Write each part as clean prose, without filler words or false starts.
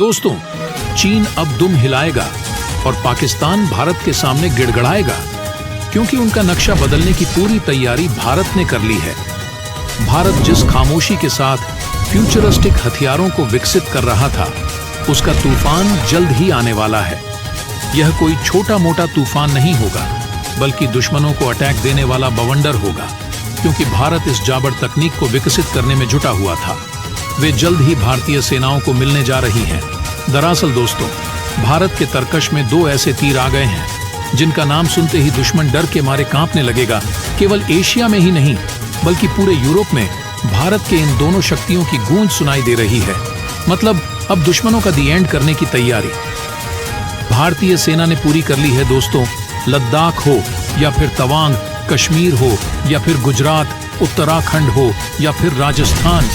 दोस्तों, चीन अब दुम हिलाएगा और पाकिस्तान भारत के सामने गिड़गड़ाएगा, क्योंकि उनका नक्शा बदलने की पूरी तैयारी भारत ने कर ली है। भारत जिस खामोशी के साथ फ्यूचरिस्टिक हथियारों को विकसित कर रहा था, उसका तूफान जल्द ही आने वाला है। यह कोई छोटा मोटा तूफान नहीं होगा, बल्कि दुश्मनों को अटैक देने वाला बवंडर होगा, क्योंकि भारत इस जाबड़ तकनीक को विकसित करने में जुटा हुआ था। वे जल्द ही भारतीय सेनाओं को मिलने जा रही हैं। दरअसल दोस्तों, भारत के तरकश में 2 ऐसे तीर आ गए हैं जिनका नाम सुनते ही दुश्मन डर के मारे कांपने लगेगा। केवल एशिया में ही नहीं, बल्कि पूरे यूरोप में भारत के इन दोनों शक्तियों की गूंज सुनाई दे रही है। मतलब अब दुश्मनों का दी एंड करने की तैयारी भारतीय सेना ने पूरी कर ली है दोस्तों। लद्दाख हो या फिर तवांग, कश्मीर हो या फिर गुजरात, उत्तराखंड हो या फिर राजस्थान,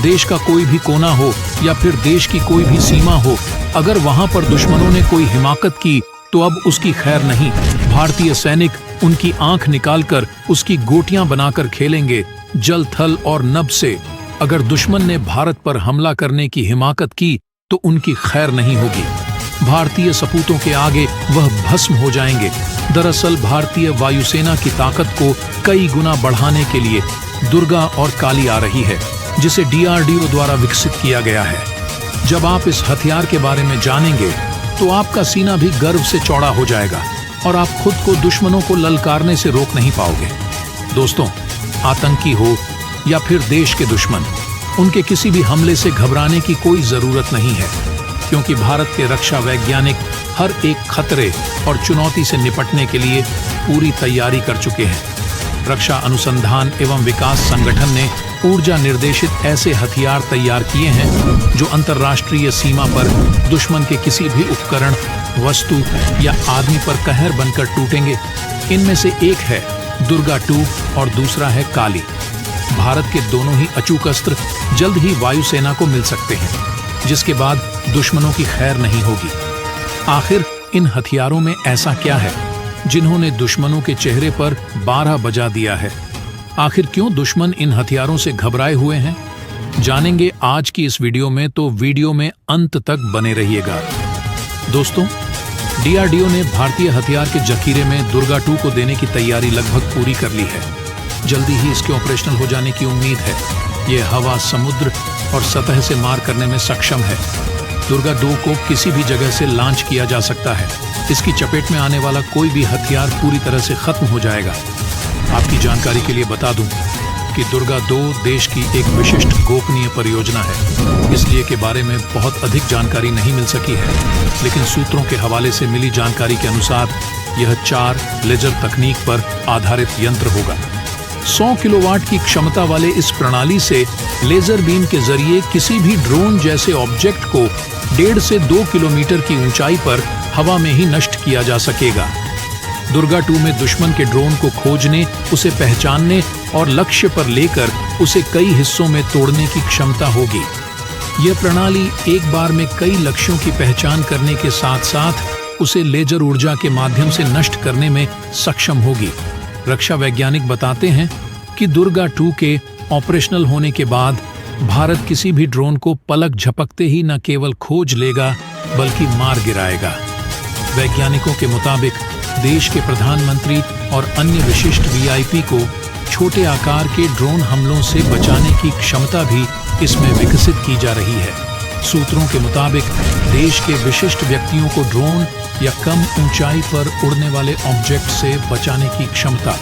देश का कोई भी कोना हो या फिर देश की कोई भी सीमा हो, अगर वहां पर दुश्मनों ने कोई हिमाकत की तो अब उसकी खैर नहीं। भारतीय सैनिक उनकी आंख निकालकर उसकी गोटियां बनाकर खेलेंगे जल, थल और नभ से। अगर दुश्मन ने भारत पर हमला करने की हिमाकत की तो उनकी खैर नहीं होगी। भारतीय सपूतों के आगे वह भस्म हो जाएंगे। दरअसल भारतीय वायुसेना की ताकत को कई गुना बढ़ाने के लिए दुर्गा और काली आ रही है, जिसे DRDO द्वारा विकसित किया गया है। जब आप इस हथियार के बारे में जानेंगे तो आपका सीना भी गर्व से चौड़ा हो जाएगा और आप खुद को दुश्मनों को ललकारने से रोक नहीं पाओगे। दोस्तों, आतंकी हो या फिर देश के दुश्मन, उनके किसी भी हमले से घबराने की कोई जरूरत नहीं है, क्योंकि भारत के रक्षा वैज्ञानिक हर एक खतरे और चुनौती से निपटने के लिए पूरी तैयारी कर चुके हैं। रक्षा अनुसंधान एवं विकास संगठन ने ऊर्जा निर्देशित ऐसे हथियार तैयार किए हैं जो अंतर्राष्ट्रीय सीमा पर दुश्मन के किसी भी उपकरण, वस्तु या आदमी पर कहर बनकर टूटेंगे। इनमें से एक है दुर्गा 2 और दूसरा है काली। भारत के दोनों ही अचूक अस्त्र जल्द ही वायुसेना को मिल सकते हैं, जिसके बाद दुश्मनों की खैर नहीं होगी। आखिर इन हथियारों में ऐसा क्या है जिन्होंने दुश्मनों के चेहरे पर 12 बजा दिया है? आखिर क्यों दुश्मन इन हथियारों से घबराए हुए हैं? जानेंगे आज की इस वीडियो में, तो वीडियो में अंत तक बने रहिएगा। दोस्तों, DRDO ने भारतीय हथियार के जखीरे में दुर्गा 2 को देने की तैयारी लगभग पूरी कर ली है। जल्दी ही इसके ऑपरेशनल हो जाने की उम्मीद है। ये हवा, समुद्र और सतह से मार करने में सक्षम है। दुर्गा 2 को किसी भी जगह से लॉन्च किया जा सकता है। इसकी चपेट में आने वाला कोई भी हथियार पूरी तरह से खत्म हो जाएगा। आपकी जानकारी के लिए बता दूं कि दुर्गा 2 देश की एक विशिष्ट गोपनीय परियोजना है, इसलिए के बारे में बहुत अधिक जानकारी नहीं मिल सकी है। लेकिन सूत्रों के हवाले से मिली जानकारी के अनुसार यह 4 लेजर तकनीक पर आधारित यंत्र होगा। 100 किलोवाट की क्षमता वाले इस प्रणाली से लेजर बीम के जरिए किसी भी ड्रोन जैसे ऑब्जेक्ट को 1.5 से 2 किलोमीटर की ऊंचाई पर हवा में ही नष्ट किया जा सकेगा। दुर्गा 2 में दुश्मन के ड्रोन को खोजने, उसे पहचानने और लक्ष्य पर लेकर उसे कई हिस्सों में तोड़ने की क्षमता होगी। यह प्रणाली एक बार में कई लक्ष्यों की पहचान करने के साथ साथ उसे लेजर ऊर्जा के माध्यम से नष्ट करने में सक्षम होगी। रक्षा वैज्ञानिक बताते हैं कि दुर्गा 2 के ऑपरेशनल होने के बाद भारत किसी भी ड्रोन को पलक झपकते ही न केवल खोज लेगा, बल्कि मार गिराएगा। वैज्ञानिकों के मुताबिक देश के प्रधानमंत्री और अन्य विशिष्ट VIP को छोटे आकार के ड्रोन हमलों से बचाने की क्षमता भी इसमें विकसित की जा रही है। सूत्रों के मुताबिक देश के विशिष्ट व्यक्तियों को ड्रोन या कम ऊंचाई पर उड़ने वाले ऑब्जेक्ट से बचाने की क्षमता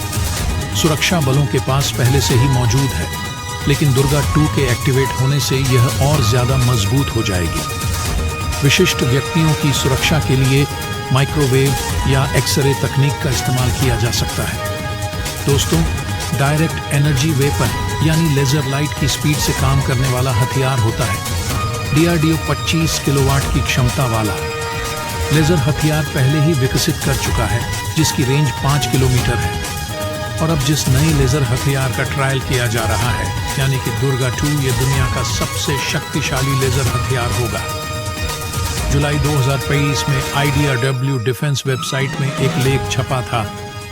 सुरक्षा बलों के पास पहले से ही मौजूद है, लेकिन दुर्गा 2 के एक्टिवेट होने से यह और ज्यादा मजबूत हो जाएगी। विशिष्ट व्यक्तियों की सुरक्षा के लिए माइक्रोवेव या एक्सरे तकनीक का इस्तेमाल किया जा सकता है। दोस्तों, डायरेक्ट एनर्जी वेपन यानी लेजर लाइट की स्पीड से काम करने वाला हथियार होता है। DRDO 25 किलोवाट की क्षमता वाला लेजर हथियार पहले ही विकसित कर चुका है, जिसकी रेंज 5 किलोमीटर है। और अब जिस नए लेजर हथियार का ट्रायल किया जा रहा है, यानी कि दुर्गा 2, ये दुनिया का सबसे शक्तिशाली लेजर हथियार होगा। जुलाई 2023 में IDRW डिफेंस वेबसाइट में एक लेख छपा था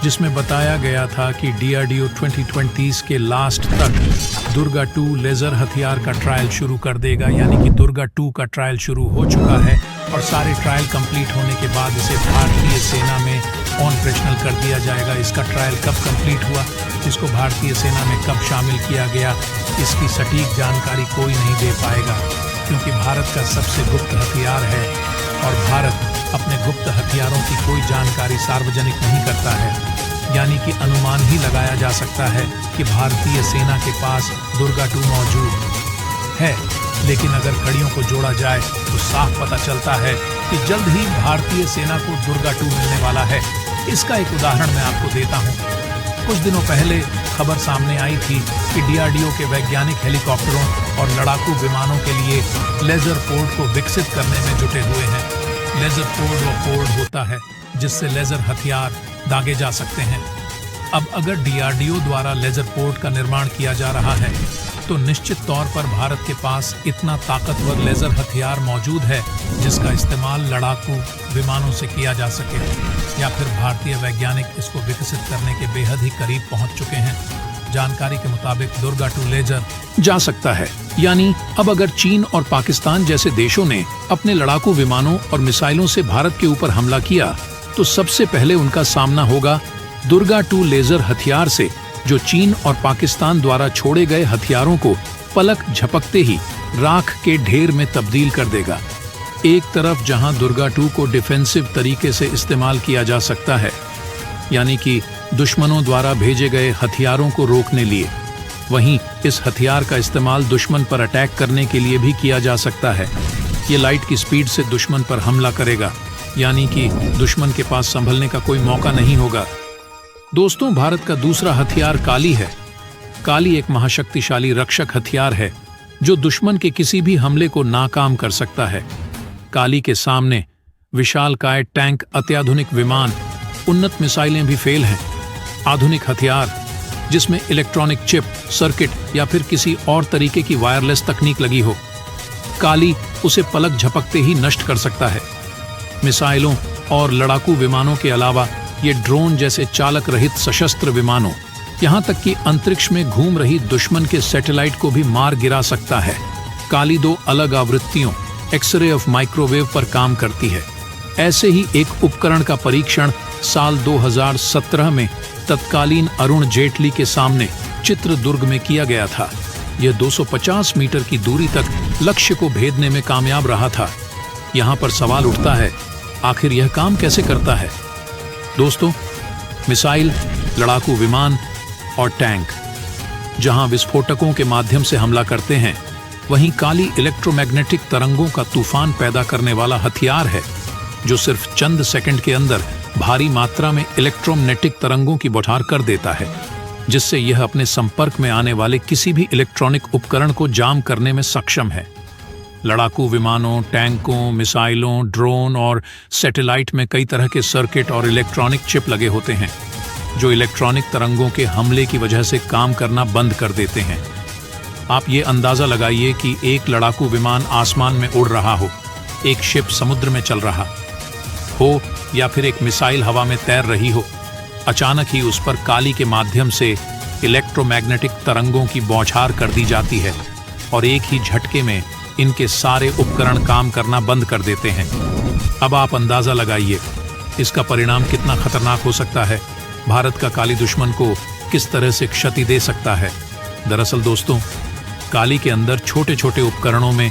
जिसमें बताया गया था कि DRDO 2020 के लास्ट तक दुर्गा 2 लेजर हथियार का ट्रायल शुरू कर देगा। यानी कि दुर्गा 2 का ट्रायल शुरू हो चुका है और सारे ट्रायल कंप्लीट होने के बाद इसे भारतीय सेना में ऑपरेशनल कर दिया जाएगा। इसका ट्रायल कब कंप्लीट हुआ, इसको भारतीय सेना में कब शामिल किया गया, इसकी सटीक जानकारी कोई नहीं दे पाएगा, क्योंकि भारत का सबसे गुप्त हथियार है और भारत अपने गुप्त हथियारों की कोई जानकारी सार्वजनिक नहीं करता है। यानी कि अनुमान ही लगाया जा सकता है कि भारतीय सेना के पास दुर्गा 2 मौजूद है, लेकिन अगर कड़ियों को जोड़ा जाए तो साफ पता चलता है कि जल्द ही भारतीय सेना को दुर्गा 2 मिलने वाला है। इसका एक उदाहरण मैं आपको देता हूँ। कुछ दिनों पहले खबर सामने आई थी कि DRDO के वैज्ञानिक हेलीकॉप्टरों और लड़ाकू विमानों के लिए लेजर पोर्ट को विकसित करने में जुटे हुए हैं। लेजर पोर्ट वो पोर्ट होता है जिससे लेजर हथियार दागे जा सकते हैं। अब अगर DRDO द्वारा लेजर पोर्ट का निर्माण किया जा रहा है तो निश्चित तौर पर भारत के पास इतना ताकतवर लेजर हथियार मौजूद है जिसका इस्तेमाल लड़ाकू विमानों से किया जा सके, या फिर भारतीय वैज्ञानिक इसको विकसित करने के बेहद ही करीब पहुंच चुके हैं। जानकारी के मुताबिक दुर्गा 2 लेजर जा सकता है। यानी अब अगर चीन और पाकिस्तान जैसे देशों ने अपने लड़ाकू विमानों और मिसाइलों से भारत के ऊपर हमला किया तो सबसे पहले उनका सामना होगा दुर्गा 2 लेजर हथियार से, जो चीन और पाकिस्तान द्वारा छोड़े गए हथियारों को पलक झपकते ही राख के ढेर में तब्दील कर देगा। एक तरफ जहां दुर्गा 2 को डिफेंसिव तरीके से इस्तेमाल किया जा सकता है, यानी कि दुश्मनों द्वारा भेजे गए हथियारों को रोकने लिए, वहीं इस हथियार का इस्तेमाल दुश्मन पर अटैक करने के लिए भी किया जा सकता है। ये लाइट की स्पीड से दुश्मन पर हमला करेगा, यानी कि दुश्मन के पास संभलने का कोई मौका नहीं होगा। दोस्तों, भारत का दूसरा हथियार काली है। काली एक महाशक्तिशाली रक्षक हथियार है जो दुश्मन के किसी भी हमले को नाकाम कर सकता है। काली के सामने विशालकाय टैंक, अत्याधुनिक विमान, उन्नत मिसाइलें भी फेल हैं। आधुनिक हथियार जिसमें इलेक्ट्रॉनिक चिप, सर्किट या फिर किसी और तरीके की वायरलेस तकनीक लगी हो, काली उसे पलक झपकते ही नष्ट कर सकता है। मिसाइलों और लड़ाकू विमानों के अलावा ये ड्रोन जैसे चालक रहित सशस्त्र विमानों, यहाँ तक कि अंतरिक्ष में घूम रही दुश्मन के सैटेलाइट को भी मार गिरा सकता है। काली 2 अलग आवृत्तियों एक्सरे ऑफ माइक्रोवेव पर काम करती है। ऐसे ही एक उपकरण का परीक्षण साल 2017 में तत्कालीन अरुण जेटली के सामने चित्रदुर्ग में किया गया था। यह 250 मीटर की दूरी तक लक्ष्य को भेदने में कामयाब रहा था। यहाँ पर सवाल उठता है, आखिर यह काम कैसे करता है? दोस्तों, मिसाइल, लड़ाकू विमान और टैंक जहां विस्फोटकों के माध्यम से हमला करते हैं, वहीं काली इलेक्ट्रोमैग्नेटिक तरंगों का तूफान पैदा करने वाला हथियार है जो सिर्फ चंद सेकंड के अंदर भारी मात्रा में इलेक्ट्रोमैग्नेटिक तरंगों की बौछार कर देता है, जिससे यह अपने संपर्क में आने वाले किसी भी इलेक्ट्रॉनिक उपकरण को जाम करने में सक्षम है। लड़ाकू विमानों, टैंकों, मिसाइलों, ड्रोन और सैटेलाइट में कई तरह के सर्किट और इलेक्ट्रॉनिक चिप लगे होते हैं जो इलेक्ट्रॉनिक तरंगों के हमले की वजह से काम करना बंद कर देते हैं। आप ये अंदाजा लगाइए कि एक लड़ाकू विमान आसमान में उड़ रहा हो, एक शिप समुद्र में चल रहा हो या फिर एक मिसाइल हवा में तैर रही हो। अचानक ही उस पर काली के माध्यम से इलेक्ट्रोमैग्नेटिक तरंगों की बौछार कर दी जाती है और एक ही झटके में इनके सारे उपकरण काम करना बंद कर देते हैं। अब आप अंदाजा लगाइए इसका परिणाम कितना खतरनाक हो सकता है, भारत का काली दुश्मन को किस तरह से क्षति दे सकता है। दरअसल दोस्तों, काली के अंदर छोटे छोटे उपकरणों में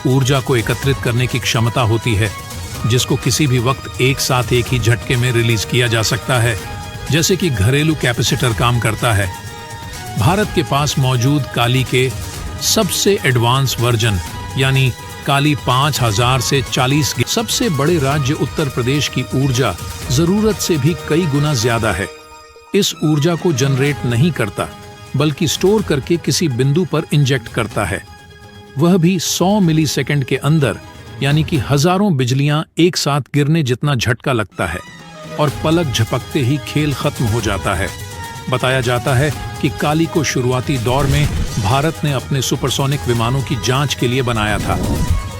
ऊर्जा को एकत्रित करने की क्षमता होती है, जिसको किसी भी वक्त एक साथ एक ही झटके में रिलीज किया जा सकता है, जैसे कि घरेलू कैपेसिटर काम करता है। भारत के पास मौजूद काली के सबसे एडवांस वर्जन यानी काली 5000 से 40 सबसे बड़े राज्य उत्तर प्रदेश की ऊर्जा जरूरत से भी कई गुना ज्यादा है। इस ऊर्जा को जनरेट नहीं करता बल्कि स्टोर करके किसी बिंदु पर इंजेक्ट करता है, वह भी 100 मिलीसेकंड के अंदर, यानी कि हजारों बिजलियां एक साथ गिरने जितना झटका लगता है और पलक झपकते ही खेल खत्म हो जाता है। बताया जाता है कि काली को शुरुआती दौर में भारत ने अपने सुपरसोनिक विमानों की जांच के लिए बनाया था।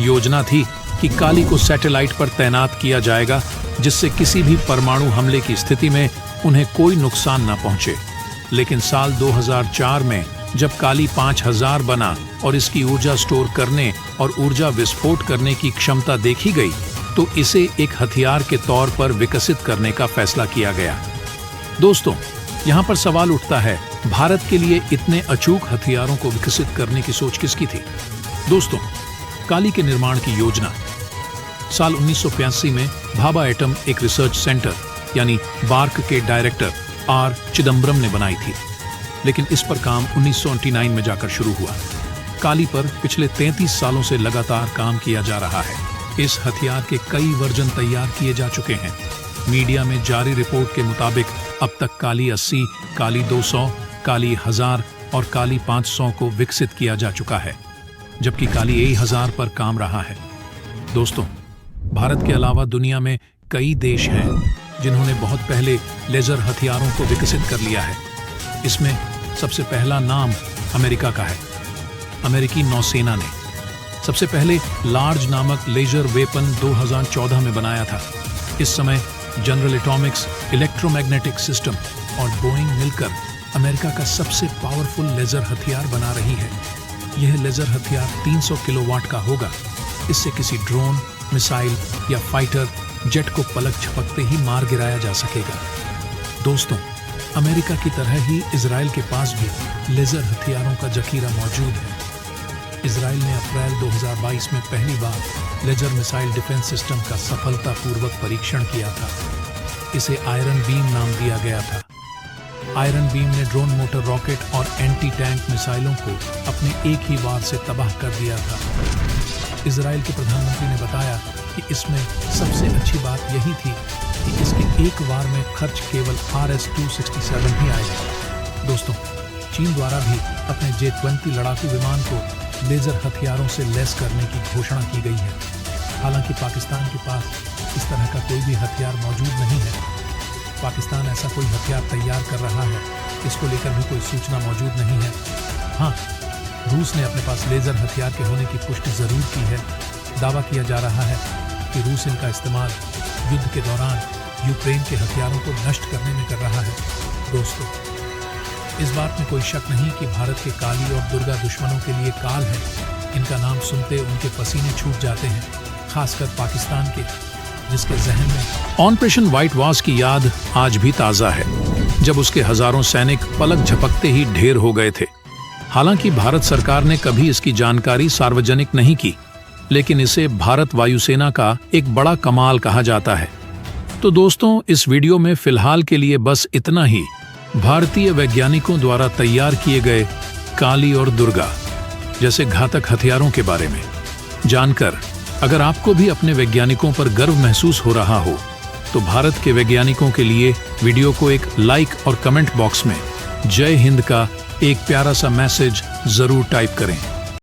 योजना थी कि काली को सैटेलाइट पर तैनात किया जाएगा, जिससे किसी भी परमाणु हमले की स्थिति में उन्हें कोई नुकसान न पहुंचे। लेकिन साल 2004 में जब काली 5000 बना और इसकी ऊर्जा स्टोर करने और ऊर्जा विस्फोट करने की क्षमता देखी गई, तो इसे एक हथियार के तौर पर विकसित करने का फैसला किया गया। दोस्तों, यहाँ पर सवाल उठता है, भारत के लिए इतने अचूक हथियारों को विकसित करने की सोच किसकी थी? दोस्तों, काली के निर्माण की योजना साल 1985 में भाभा एटम एक रिसर्च सेंटर यानी बार्क के डायरेक्टर आर चिदम्बरम ने बनाई थी। लेकिन इस पर काम 1989 में जाकर शुरू हुआ। काली पर पिछले 33 सालों से लगातार काम किया जा रहा है। इस हथियार के कई वर्जन तैयार किए जा चुके हैं। मीडिया में जारी रिपोर्ट के मुताबिक अब तक काली 80, काली 200, काली 1000 और काली 500 को विकसित किया जा चुका है, जबकि काली 1000 पर काम रहा है। दोस्तों, भारत के अलावा दुनिया में कई देश हैं जिन्होंने बहुत पहले लेजर हथियारों को विकसित कर लिया है। इसमें सबसे पहला नाम अमेरिका का है। अमेरिकी नौसेना ने सबसे पहले लार्ज नामक लेजर वेपन 2014 में बनाया था। इस समय जनरल एटॉमिक्स, इलेक्ट्रोमैग्नेटिक सिस्टम और बोइंग मिलकर अमेरिका का सबसे पावरफुल लेजर हथियार बना रही है। यह लेजर हथियार 300 किलोवाट का होगा। इससे किसी ड्रोन, मिसाइल या फाइटर जेट को पलक झपकते ही मार गिराया जा सकेगा। दोस्तों, अमेरिका की तरह ही इजराइल के पास भी लेजर हथियारों का जखीरा मौजूद है। इजराइल ने अप्रैल 2022 में पहली बार लेजर मिसाइल डिफेंस सिस्टम का सफलतापूर्वक परीक्षण किया था। इसे आयरन बीम नाम दिया गया था। आयरन बीम ने ड्रोन, मोटर रॉकेट और एंटी टैंक मिसाइलों को अपने एक ही वार से तबाह कर दिया था। इजराइल के प्रधानमंत्री ने बताया कि इसमें सबसे अच्छी बात यही थी कि इसके एक वार में खर्च केवल RS-267 ही आएगा। दोस्तों, चीन द्वारा भी अपने J-20 लड़ाकू विमान को लेजर हथियारों से लैस करने की घोषणा की गई है। हालांकि पाकिस्तान के पास इस तरह का कोई भी हथियार मौजूद नहीं है। पाकिस्तान ऐसा कोई हथियार तैयार कर रहा है, इसको लेकर भी कोई सूचना मौजूद नहीं है। हाँ, रूस ने अपने पास लेजर हथियार के होने की पुष्टि जरूर की है। दावा किया जा रहा है कि रूस इनका इस्तेमाल युद्ध के दौरान यूक्रेन के हथियारों को नष्ट करने में कर रहा है। दोस्तों, इस बात में कोई शक नहीं कि भारत के काली और दुर्गा दुश्मनों के लिए काल है। इनका नाम सुनते उनके पसीने छूट जाते हैं, खासकर पाकिस्तान के, जिसके जहन में ऑपरेशन व्हाइट वॉश की याद आज भी ताज़ा है, जब उसके हजारों सैनिक पलक झपकते ही ढेर हो गए थे। हालांकि भारत सरकार ने कभी इसकी जानकारी सार्वजनिक नहीं की, लेकिन इसे भारत वायुसेना का एक बड़ा कमाल कहा जाता है। तो दोस्तों, इस वीडियो में फिलहाल के लिए बस इतना ही। भारतीय वैज्ञानिकों द्वारा तैयार किए गए काली और दुर्गा जैसे घातक हथियारों के बारे में जानकर अगर आपको भी अपने वैज्ञानिकों पर गर्व महसूस हो रहा हो, तो भारत के वैज्ञानिकों के लिए वीडियो को एक लाइक और कमेंट बॉक्स में जय हिंद का एक प्यारा सा मैसेज जरूर टाइप करें।